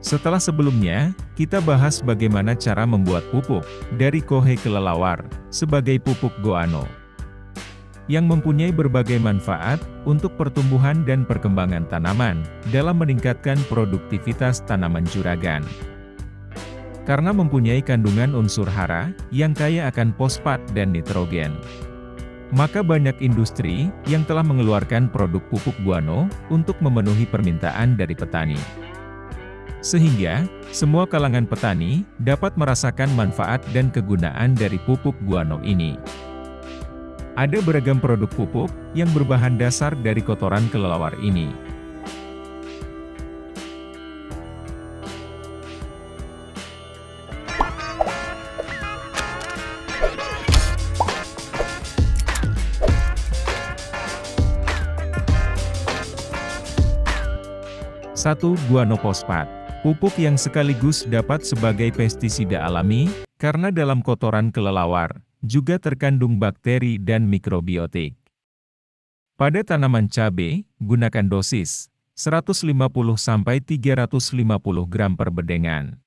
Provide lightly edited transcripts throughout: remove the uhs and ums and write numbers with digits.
Setelah sebelumnya, kita bahas bagaimana cara membuat pupuk dari kohe kelelawar sebagai pupuk guano yang mempunyai berbagai manfaat untuk pertumbuhan dan perkembangan tanaman dalam meningkatkan produktivitas tanaman juragan. Karena mempunyai kandungan unsur hara yang kaya akan fosfat dan nitrogen, maka banyak industri yang telah mengeluarkan produk pupuk guano untuk memenuhi permintaan dari petani. Sehingga, semua kalangan petani dapat merasakan manfaat dan kegunaan dari pupuk guano ini. Ada beragam produk pupuk yang berbahan dasar dari kotoran kelelawar ini. Satu, guano fosfat. Pupuk yang sekaligus dapat sebagai pestisida alami, karena dalam kotoran kelelawar juga terkandung bakteri dan mikrobiotik. Pada tanaman cabai, gunakan dosis 150–350 gram per bedengan.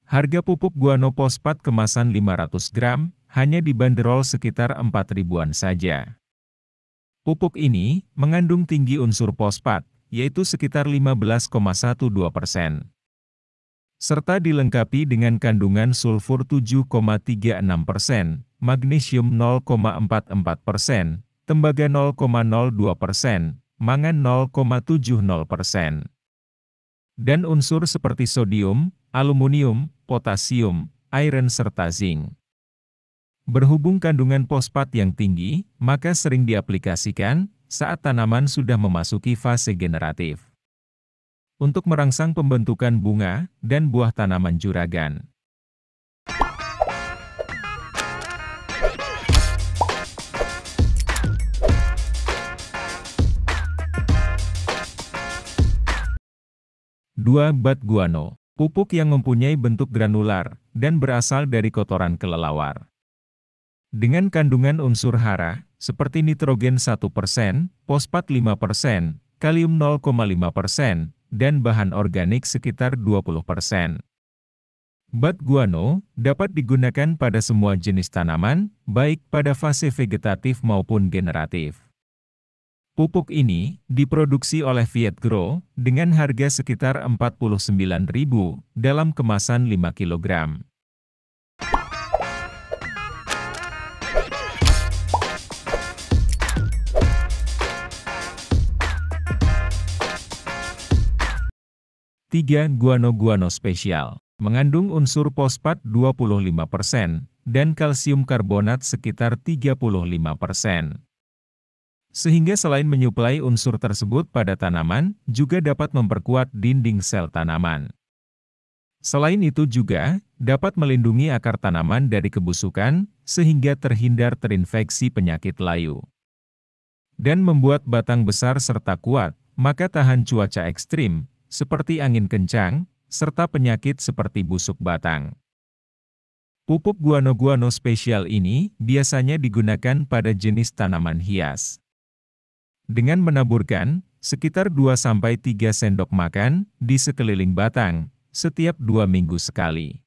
Harga pupuk guano fosfat kemasan 500 gram, hanya dibanderol sekitar 4 ribuan saja. Pupuk ini mengandung tinggi unsur fosfat, yaitu sekitar 15,12%. Serta dilengkapi dengan kandungan sulfur 7,36%, magnesium 0,44%, tembaga 0,02%, mangan 0,70%. Dan unsur seperti sodium, aluminium, potasium, iron serta zinc. Berhubung kandungan fosfat yang tinggi, maka sering diaplikasikan saat tanaman sudah memasuki fase generatif, untuk merangsang pembentukan bunga dan buah tanaman juragan. Dua, bat guano. Pupuk yang mempunyai bentuk granular dan berasal dari kotoran kelelawar. Dengan kandungan unsur hara, seperti nitrogen 1%, fosfat 5%, kalium 0,5%, dan bahan organik sekitar 20%. Bat guano dapat digunakan pada semua jenis tanaman, baik pada fase vegetatif maupun generatif. Pupuk ini diproduksi oleh Vietgrow dengan harga sekitar 49.000 dalam kemasan 5 kg. Tiga, guano spesial. Mengandung unsur fosfat 25% dan kalsium karbonat sekitar 35%. Sehingga selain menyuplai unsur tersebut pada tanaman, juga dapat memperkuat dinding sel tanaman. Selain itu juga dapat melindungi akar tanaman dari kebusukan, sehingga terhindar terinfeksi penyakit layu. Dan membuat batang besar serta kuat, maka tahan cuaca ekstrim, seperti angin kencang, serta penyakit seperti busuk batang. Pupuk guano spesial ini biasanya digunakan pada jenis tanaman hias. Dengan menaburkan sekitar 2–3 sendok makan di sekeliling batang setiap 2 minggu sekali.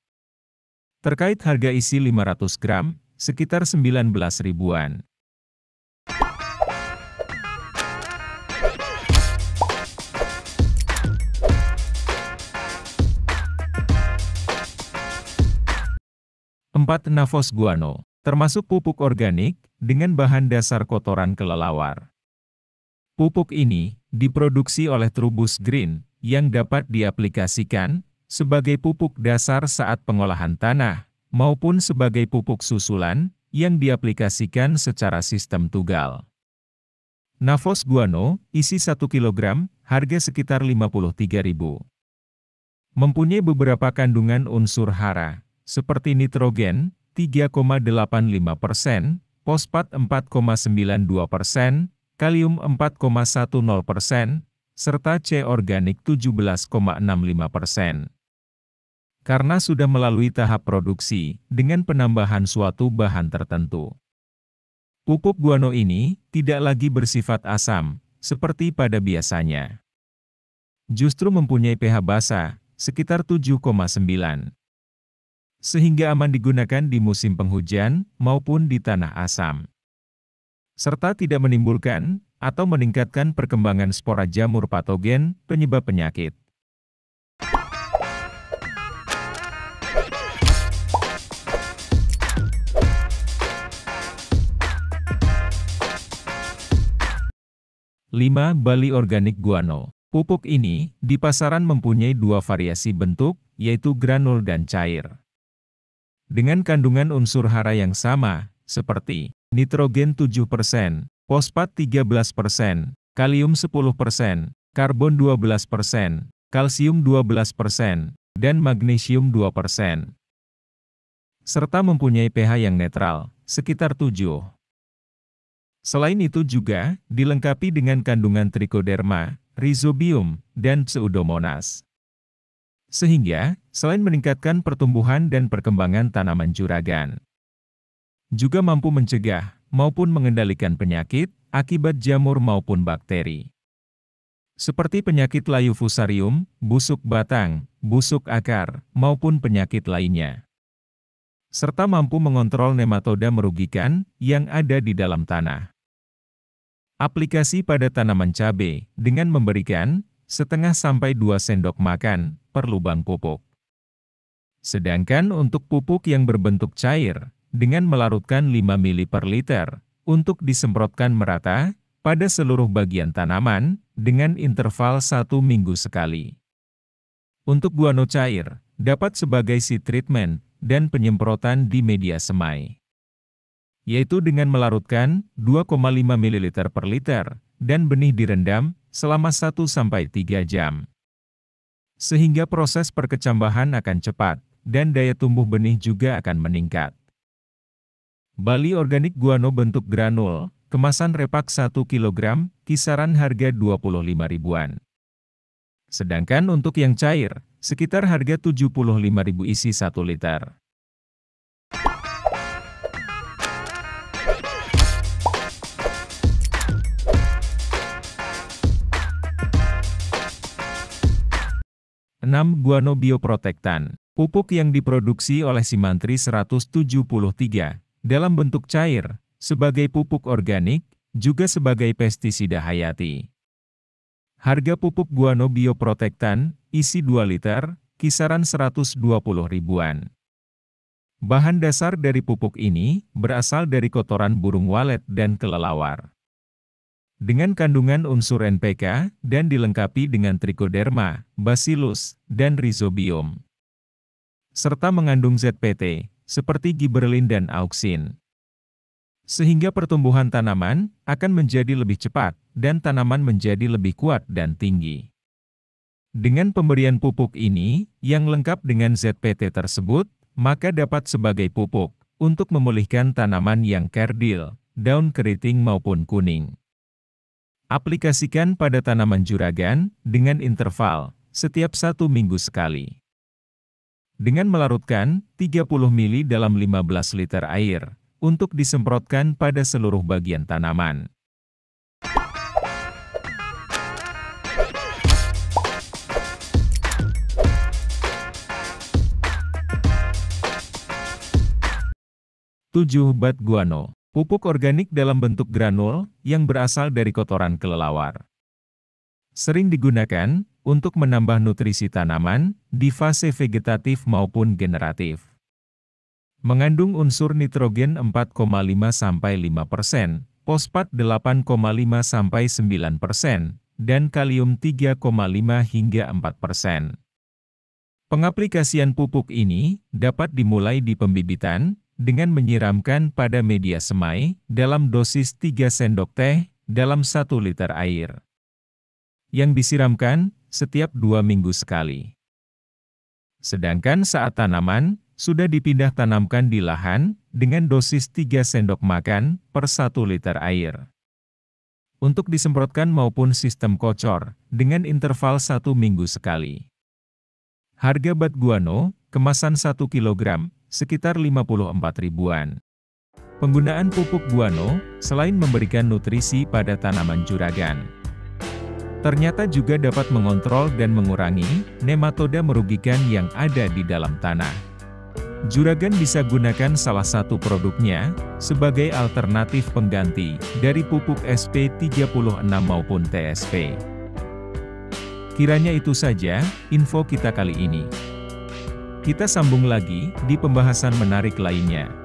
Terkait harga isi 500 gram, sekitar 19 ribuan. Empat, Nafos guano, termasuk pupuk organik dengan bahan dasar kotoran kelelawar. Pupuk ini diproduksi oleh Trubus Green yang dapat diaplikasikan sebagai pupuk dasar saat pengolahan tanah, maupun sebagai pupuk susulan yang diaplikasikan secara sistem tugal. Nafos guano isi 1 kg, harga sekitar 53.000. Mempunyai beberapa kandungan unsur hara, seperti nitrogen 3,85%, fosfat 4,92%, kalium 4,10%, serta C organik 17,65%. Karena sudah melalui tahap produksi dengan penambahan suatu bahan tertentu. Pupuk guano ini tidak lagi bersifat asam, seperti pada biasanya. Justru mempunyai pH basa, sekitar 7,9. Sehingga aman digunakan di musim penghujan maupun di tanah asam. Serta tidak menimbulkan atau meningkatkan perkembangan spora jamur patogen penyebab penyakit. Lima, Bali Organic Guano. Pupuk ini di pasaran mempunyai dua variasi bentuk, yaitu granul dan cair. Dengan kandungan unsur hara yang sama, seperti nitrogen 7%, fosfat 13%, kalium 10%, karbon 12%, kalsium 12%, dan magnesium 2%. Serta mempunyai pH yang netral, sekitar 7. Selain itu juga dilengkapi dengan kandungan trichoderma, rhizobium, dan pseudomonas. Sehingga, selain meningkatkan pertumbuhan dan perkembangan tanaman juragan, juga mampu mencegah maupun mengendalikan penyakit akibat jamur maupun bakteri. Seperti penyakit layu fusarium, busuk batang, busuk akar, maupun penyakit lainnya. Serta mampu mengontrol nematoda merugikan yang ada di dalam tanah. Aplikasi pada tanaman cabai dengan memberikan 1/2–2 sendok makan per lubang pupuk. Sedangkan untuk pupuk yang berbentuk cair, dengan melarutkan 5 ml per liter, untuk disemprotkan merata pada seluruh bagian tanaman, dengan interval 1 minggu sekali. Untuk guano cair, dapat sebagai seed treatment, dan penyemprotan di media semai. Yaitu dengan melarutkan 2,5 ml per liter, dan benih direndam selama 1–3 jam. Sehingga proses perkecambahan akan cepat, dan daya tumbuh benih juga akan meningkat. Bali Organic Guano bentuk granul, kemasan repak 1 kg, kisaran harga 25 ribuan. Sedangkan untuk yang cair, sekitar harga 75.000 isi 1 liter. Enam, Guano Bioprotektan. Pupuk yang diproduksi oleh Simantri 173, dalam bentuk cair, sebagai pupuk organik, juga sebagai pestisida hayati. Harga pupuk Guano Bioprotektan, isi 2 liter, kisaran 120 ribuan. Bahan dasar dari pupuk ini, berasal dari kotoran burung walet dan kelelawar. Dengan kandungan unsur NPK, dan dilengkapi dengan trichoderma, bacillus, dan rhizobium. Serta mengandung ZPT, seperti gibberellin dan auxin. Sehingga pertumbuhan tanaman akan menjadi lebih cepat, dan tanaman menjadi lebih kuat dan tinggi. Dengan pemberian pupuk ini, yang lengkap dengan ZPT tersebut, maka dapat sebagai pupuk, untuk memulihkan tanaman yang kerdil, daun keriting maupun kuning. Aplikasikan pada tanaman juragan, dengan interval, setiap 1 minggu sekali. Dengan melarutkan 30 ml dalam 15 liter air, untuk disemprotkan pada seluruh bagian tanaman. Tujuh, Bat Guano. Pupuk organik dalam bentuk granul, yang berasal dari kotoran kelelawar. Sering digunakan untuk menambah nutrisi tanaman di fase vegetatif maupun generatif. Mengandung unsur nitrogen 4,5–5%, fosfat 8,5–9%, dan kalium 3,5–4%. Pengaplikasian pupuk ini dapat dimulai di pembibitan dengan menyiramkan pada media semai dalam dosis 3 sendok teh dalam 1 liter air. Yang disiramkan setiap 2 minggu sekali. Sedangkan saat tanaman sudah dipindah tanamkan di lahan dengan dosis 3 sendok makan per 1 liter air. Untuk disemprotkan maupun sistem kocor dengan interval 1 minggu sekali. Harga Bat Guano, kemasan 1 kg, sekitar 54 ribuan. Penggunaan pupuk guano, selain memberikan nutrisi pada tanaman juragan, Ternyata juga dapat mengontrol dan mengurangi nematoda merugikan yang ada di dalam tanah. Juragan bisa gunakan salah satu produknya sebagai alternatif pengganti dari pupuk SP36 maupun TSP. Kiranya itu saja info kita kali ini. Kita sambung lagi di pembahasan menarik lainnya.